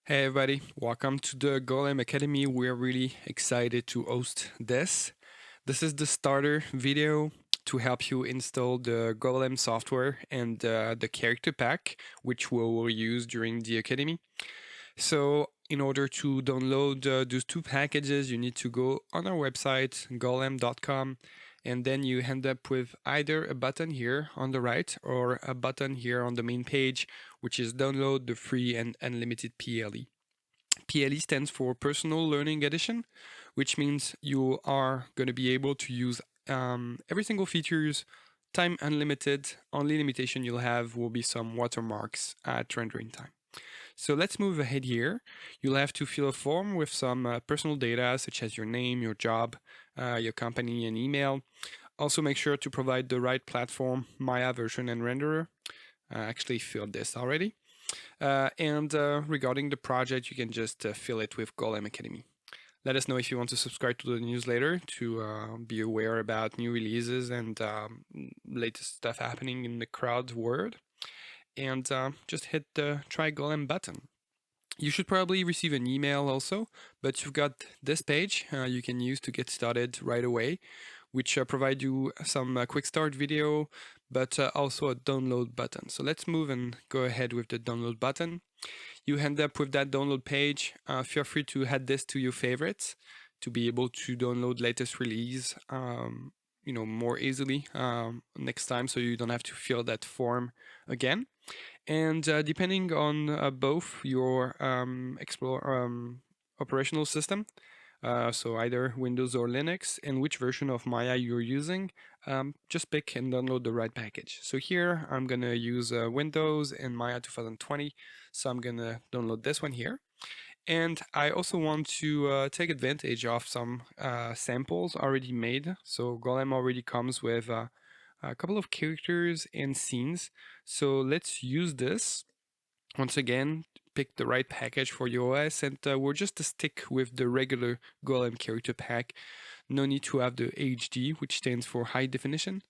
Hey everybody, welcome to the Golem Academy. We're really excited to host this. This is the starter video to help you install the Golem software and the character pack, which we will use during the Academy. So in order to download those two packages, you need to go on our website, golem.com, and then you end up with either a button here on the right or a button here on the main page, which is download the free and unlimited PLE. PLE stands for Personal Learning Edition, which means you are going to be able to use every single features, time unlimited. Only limitation you'll have will be some watermarks at rendering time. So let's move ahead here. You'll have to fill a form with some personal data such as your name, your job, your company, and email. Also make sure to provide the right platform, Maya version and renderer. I actually filled this already. And regarding the project, you can just fill it with Golem Academy. Let us know if you want to subscribe to the newsletter to be aware about new releases and latest stuff happening in the crowd world. And just hit the try Golem button. You should probably receive an email also, but you've got this page you can use to get started right away, which provide you some quick start video, but also a download button. So let's move and go ahead with the download button. You end up with that download page. Feel free to add this to your favorites to be able to download latest release more easily next time, so you don't have to fill that form again. And depending on both your operational system, so either Windows or Linux, and which version of Maya you're using, just pick and download the right package. So here I'm gonna use Windows and Maya 2020, so I'm gonna download this one here. And I also want to take advantage of some samples already made. So Golem already comes with a couple of characters and scenes. So let's use this. Once again, pick the right package for your OS, and we're just to stick with the regular Golem character pack. No need to have the HD, which stands for high definition.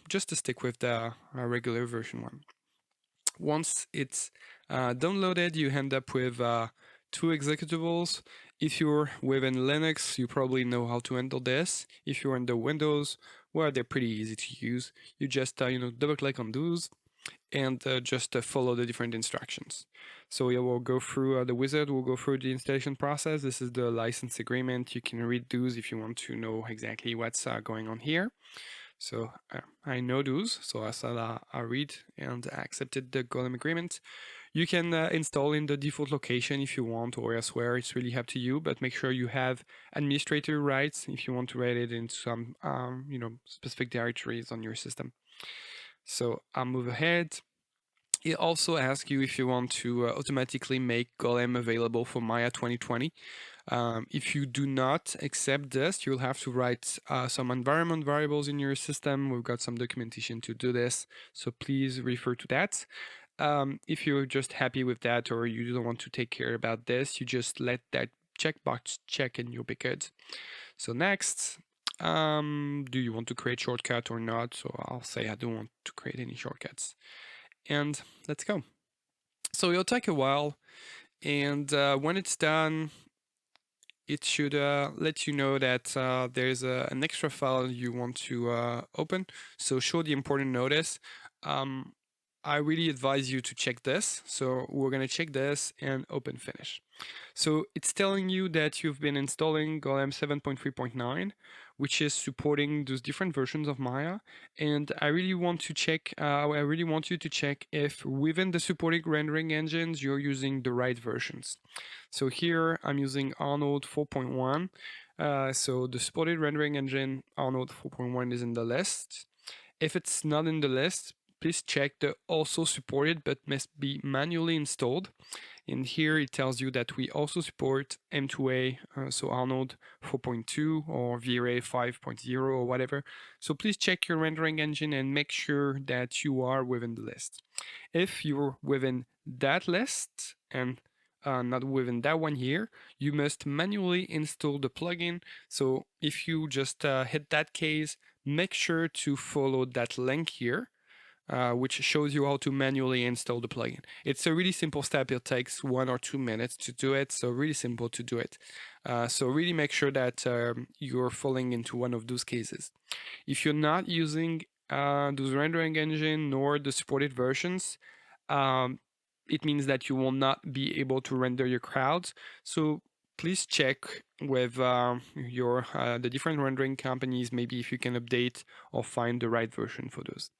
Just to stick with the regular version one. Once it's downloaded, you end up with two executables. If you're within Linux, you probably know how to handle this. If you're in the Windows, well, they're pretty easy to use. You just double click on those and just follow the different instructions. So yeah, we'll go through the wizard. We'll go through the installation process. This is the license agreement. You can read those if you want to know exactly what's going on here. So I know those, so I said I read and accepted the Golem agreement. You can install in the default location if you want or elsewhere. It's really up to you, but make sure you have administrator rights if you want to write it into some specific directories on your system. So I'll move ahead. It also asks you if you want to automatically make Golem available for Maya 2020. If you do not accept this, you'll have to write some environment variables in your system. We've got some documentation to do this, so please refer to that. If you're just happy with that or you don't want to take care about this, you just let that checkbox check and you'll be good. So next, do you want to create shortcut or not? So I'll say I don't want to create any shortcuts. And let's go. So it'll take a while, and when it's done, it should let you know that there's an extra file you want to open. So show the important notice. I really advise you to check this. So we're going to check this and open finish. So it's telling you that you've been installing Golem 7.3.9, which is supporting those different versions of Maya. And I really want to check, I really want you to check if within the supported rendering engines, you're using the right versions. So here I'm using Arnold 4.1. So the supported rendering engine Arnold 4.1 is in the list. If it's not in the list, please check the also supported but must be manually installed. And here it tells you that we also support M2A, so Arnold 4.2 or V-Ray 5.0 or whatever. So please check your rendering engine and make sure that you are within the list. If you're within that list and not within that one here, you must manually install the plugin. So if you just hit that case, make sure to follow that link here. which shows you how to manually install the plugin. It's a really simple step. It takes 1 or 2 minutes to do it, so really simple to do it. So really make sure that you're falling into one of those cases. If you're not using those rendering engine nor the supported versions, it means that you will not be able to render your crowds. So please check with your the different rendering companies, maybe if you can update or find the right version for those.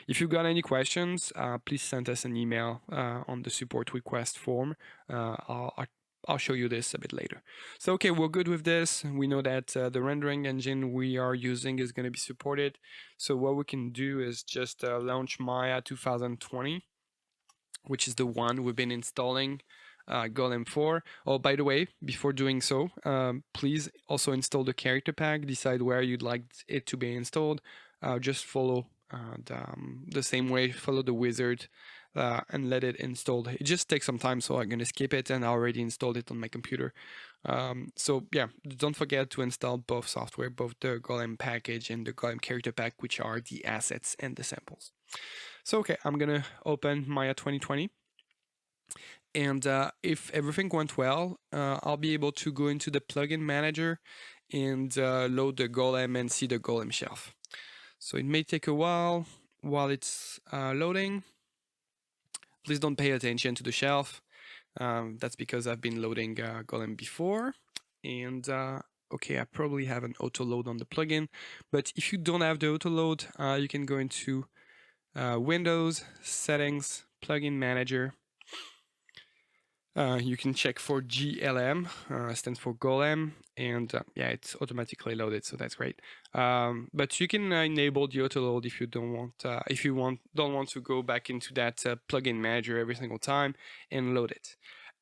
If you've got any questions, please send us an email on the support request form. I'll show you this a bit later. So, okay, we're good with this. We know that the rendering engine we are using is going to be supported. So what we can do is just launch Maya 2020, which is the one we've been installing Golem for. Oh, by the way, before doing so, please also install the character pack, decide where you'd like it to be installed. Just follow the same way, follow the wizard and let it install. It just takes some time, so I'm going to skip it, and I already installed it on my computer. So yeah, don't forget to install both software, both the Golem package and the Golem character pack, which are the assets and the samples. So okay, I'm going to open Maya 2020. And if everything went well, I'll be able to go into the plugin manager and load the Golem and see the Golem shelf. So it may take a while it's loading. Please don't pay attention to the shelf. That's because I've been loading Golem before. And okay, I probably have an auto load on the plugin. But if you don't have the auto load, you can go into Windows, Settings, Plugin Manager. You can check for GLM, stands for Golem, and yeah, it's automatically loaded, so that's great. But you can enable the auto load if you don't want to go back into that plugin manager every single time and load it.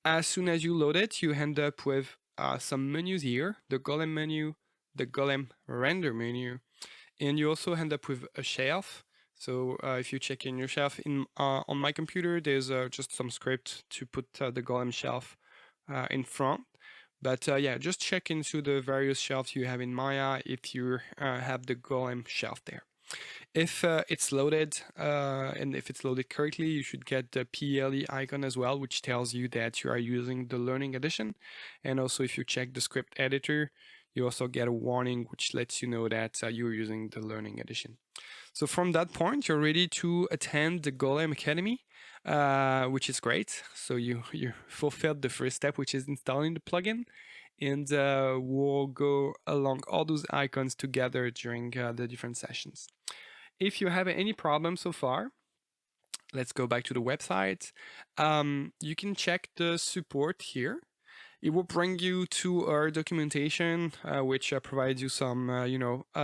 As soon as you load it, you end up with some menus here: the Golem menu, the Golem render menu, and you also end up with a shelf. So if you check in your shelf on my computer, there's just some script to put the Golem shelf in front. But yeah, just check into the various shelves you have in Maya if you have the Golem shelf there. If it's loaded and if it's loaded correctly, you should get the PLE icon as well, which tells you that you are using the Learning Edition. And also if you check the script editor, you also get a warning which lets you know that you're using the Learning Edition. So from that point, you're ready to attend the Golem Academy, which is great. So you fulfilled the first step, which is installing the plugin. And we'll go along all those icons together during the different sessions. If you have any problems so far, let's go back to the website. You can check the support here. It will bring you to our documentation, which provides you some,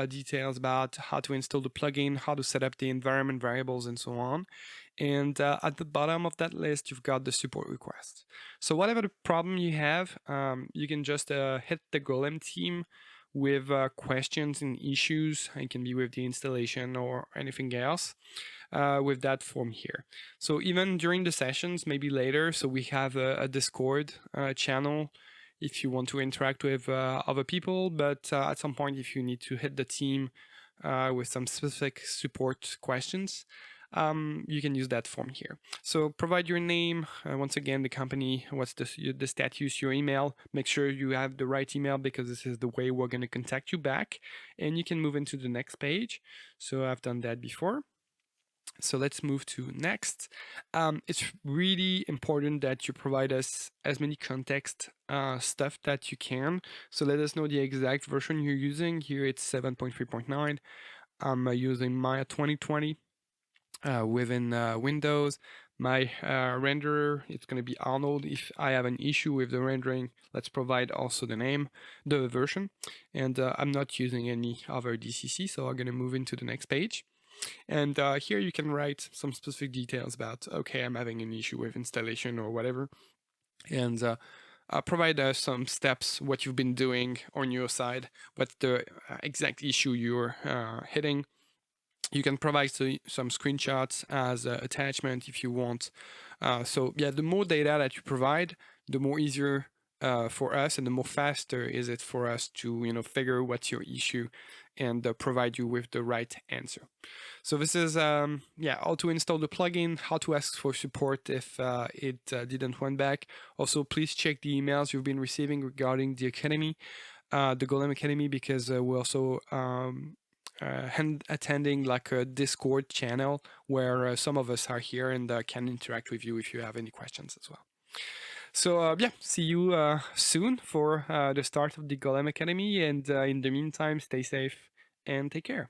details about how to install the plugin, how to set up the environment variables, and so on. And at the bottom of that list, you've got the support request. So whatever the problem you have, you can just hit the Golem team with questions and issues. It can be with the installation or anything else. With that form here. So even during the sessions, maybe later, so we have a Discord channel if you want to interact with other people, but at some point, if you need to hit the team with some specific support questions, you can use that form here. So provide your name, once again, the company, what's the status, your email. Make sure you have the right email because this is the way we're going to contact you back, and you can move into the next page. So I've done that before. So let's move to next. It's really important that you provide us as many context stuff that you can. So let us know the exact version you're using. Here it's 7.3.9. I'm using Maya 2020 within Windows. My renderer, it's going to be Arnold. If I have an issue with the rendering, let's provide also the name, the version. And I'm not using any other DCC, so I'm going to move into the next page. And here you can write some specific details about, okay, I'm having an issue with installation or whatever. And provide us some steps, what you've been doing on your side, what's the exact issue you're hitting. You can provide some screenshots as attachment if you want. So yeah, the more data that you provide, the more easier for us, and the more faster is it for us to figure what's your issue and provide you with the right answer. So this is how to install the plugin, how to ask for support if it didn't went back. Also, please check the emails you've been receiving regarding the academy, the Golaem Academy, because we're also attending like a Discord channel where some of us are here and can interact with you if you have any questions as well. So see you soon for the start of the Golem Academy, and in the meantime, stay safe and take care.